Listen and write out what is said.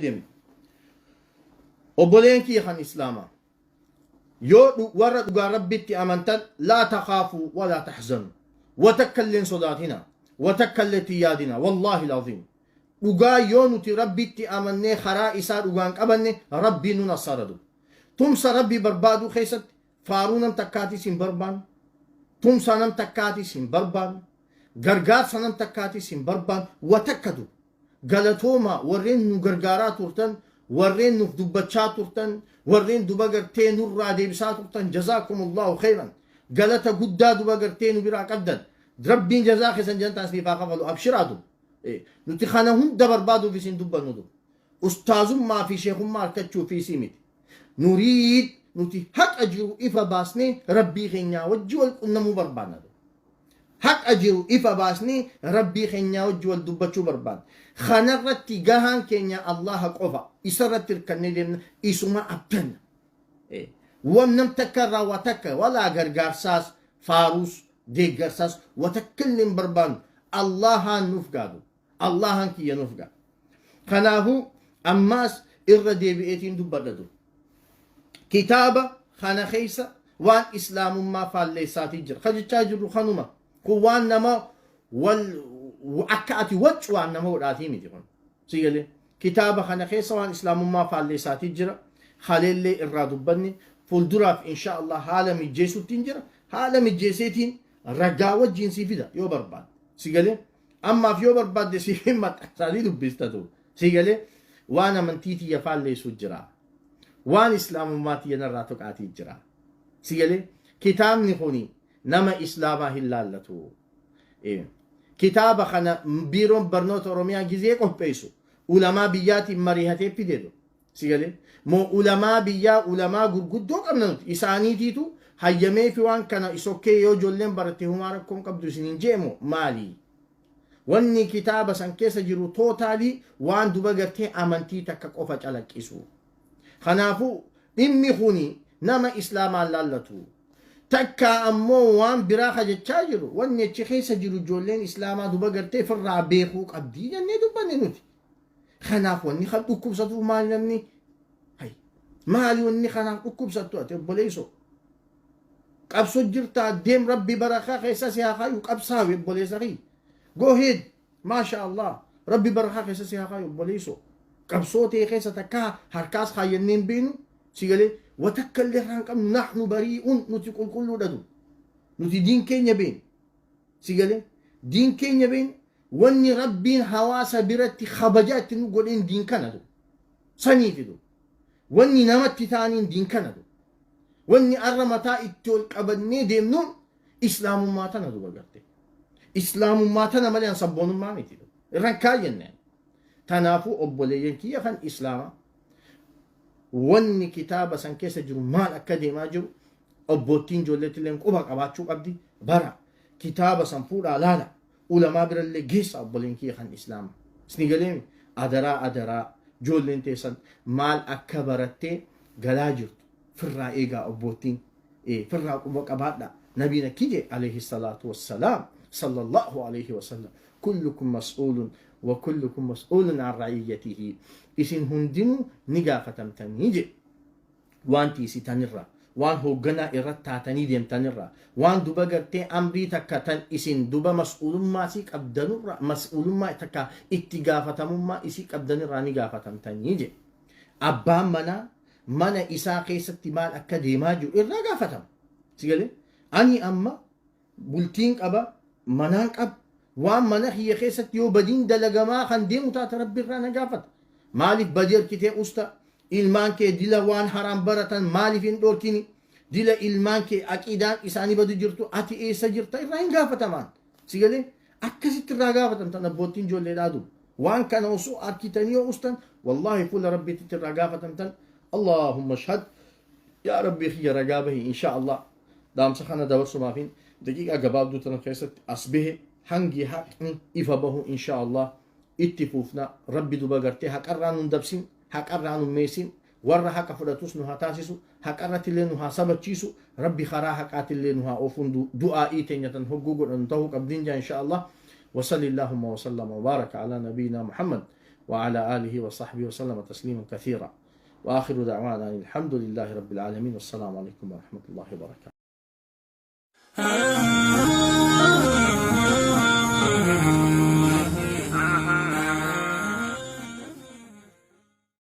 demin. Obboleen kiyya kan islaamaa yoo warra dhugaa rabbitti amantan laa taqaafuu walaa taxzanu watakka illeen sodaatina watakka illeetti yaadina wallaahi alcaziim dhugaa yoo nuti rabbitti amannee karaa isaa dhugaan qabanne rabbii nu nassaradu tumsa rabbii barbaaduu keessatti faaruu nam takkaatis hin barbaannu tumsa nam takkaatis hin barbaannu gargaarsa nam takkaatis hin barbaannu watakkatu galatooma warreen nu gargaaraa turtan warreen nuuf dubbachaa turtan warreen duba gartee nurraa deebisaa turtan jazaakumullahu khayran galata guddaa duba gartee nu biraa qabdan rabbiin jazaa keessan jantaan isiniif haa kafalu abshiraatu nuti kana hunda barbaaduuf isin dubbannutu ustaazummaa fi sheekummaa harkachuu fi isii miti nuriid nuti haqa jiru ifa baasnee rabbii keenyaa wajji wal qunnamuu barbaannatu haqa jiru ifa baasnee rabbii keenyaa wajji wal dubbachuu barbaanna kanarratti gahaan keenya allaha qofa isarratti hirkannee deemna isuma abdanna wannam takka irraa waa takka walaa gargaarsaas faaruus deeggarsaas watakka illee hin barbaannu allahaan nuuf gaadu allahaan kiyya nuuf gaadu kanaafuu ammaas irra deebi'eetiin dubbadhatu kitaaba kana keessa waan islaamummaa faalleessaatii jira kajechaa jirru kanuma kun waan nama akka ati waccu waan nama godhaatii miti kun sigalee kitaaba kana keessa waan islaamummaa faalleessaatii jira haleellee irraa dubbanne fuulduraaf insha Allah haala mijjeessuutiin jira haala mijjeeseetiin ragaa wajjiin si fida yoo barbaadde sigalee ammaaf yoo barbaadde si maxxansaanii dubbistatu sigalee waan amantii tiyya faalleessuu jira waan islaamummaa tiyya narraa tuqaatii jira sigalee kitaabni kuni nama islaamaa hin laallatu kitaaba kana biiroon barnoota oromiyaa gizee qopheessu ulamaa biyyaatiin mariihatee fideedu sigalee moo ulamaa biyyaa ulamaa gurguddoo qabna nuti isaaniitiitu hayyamee fi waan kana isokkee yoo ijoolleen baratte humaa rakkoon qabdu isiniin jeemo maalii wanni kitaaba san keessa jiru tootaalii waan duba gartee amantii takka qofa calaqqisu kanaafuu dhimmi kuni nama islaamaan laallatu takka ammoo waan biraa hajachaa jiru wanni achi keessa jiru ijoolleen islaamaa duba gartee firraa beekuu qabdii jennee dubbanne nuti kanaaf wanni kan dhukkubsatu maali namni maali wanni kanaaf dhukkubsattu ati obboleesso qabso jirtaa deem rabbi barakaa keessa si haa kaayu qabsaawi obboleessa kii go ahead maasha allah rabbi barakaa keessa si haa kaayu obboleesso qabsoo ta'e keessa takka harkaas kaayyanneen beenu sigalee watakka illee irraa hin qabnu naxnu bari'uun nuti qulqulluudhatu nuti diin keenya been sigalee diin keenya been wanni rabbiin hawaasa biratti kabajaa itti nu godheen diin kanatu saniifidu wanni namatti ta'aniin diin kanatu wanni arra mataa itti ol qabannee deemnuun islaamummaa tana duba garte islaamummaa tana malee sabboonummaa miti irraan kaayyanneen tanaafuu obboleeyyan kiyya kan islaamaa wanni kitaaba san keessa jiru maal akka deemaa jiru obboottiin ijoolleettillee quba qabaachuu qabdi bara kitaaba san fuudhaa laala ulamaa birallee geessa obboleen kiyya kan islaama isni galeemi adaraa ijoolleen teessan maal akka barattee galaa jirtu firraa eegaa obboottiin firraa quba qabaadha nabiin akkije alayhi salaatu wassalaam sallallahu alayhi wasallam kullukum mas'uulun وكلكم مسؤول عن رعيته إسن هندمو نقافة تنيجي وان تيسي تنرى وان هو قنا إرتا تنيديم تنرى وان دوبا قرتي أمري تكا تن إسن دوبا مسؤول ما سيك أبدنرى مسؤول ما تكا اتقافة مما إسيك أبدنرى نقافة تنيجي أبا منا إسا قيسة تبال أكاديماجو إرى قافة سيقالي أني أما بلتينك أبا منانك أب waan mana hiyya keessatti yoo badiin dalagamaa kan deemu taate rabbi irraa nagaafata maaliif badii harkitee usta ilmaan kee dila waan haraam baratan maaliif hin dhoorkini dila ilmaan kee aqiidaan isaanii badu jirtu ati eessa jirta irraa hin gaafatamaan sigalee akkasitti irraa gaafatamtan abboottiin ijoollee dhaadu waan kana osoo harkitanii yoo ustan wallaahi fuula rabbiitti irraa gaafatamtan allahumma shahad yaa rabbii kiyya ragaa bahi insha allah daamsa kana dabarsumaafin daqiiqaa gabaabduu tana keessatti as bahe hangi haqni ifa bahu insha Allah ittifuufna rabbi duba gartee haqarraa nun dabsin haqarraa nun meesin warra haqa fudhatus nu haa taasisu haqarratillee nu haa sabachiisu rabbi karaa haqaatillee nu haa oofuun du'aa'ii teenyatan hogguu godhanu ta'uu qabdiin jaa insha Allah وصلى اللهم وسلم وبارك على نبينا محمد وعلى آله وصحبه وسلم تسليما كثيرا. وآخر دعوانا الحمد لله رب العالمين والسلام عليكم ورحمة الله وبركاته.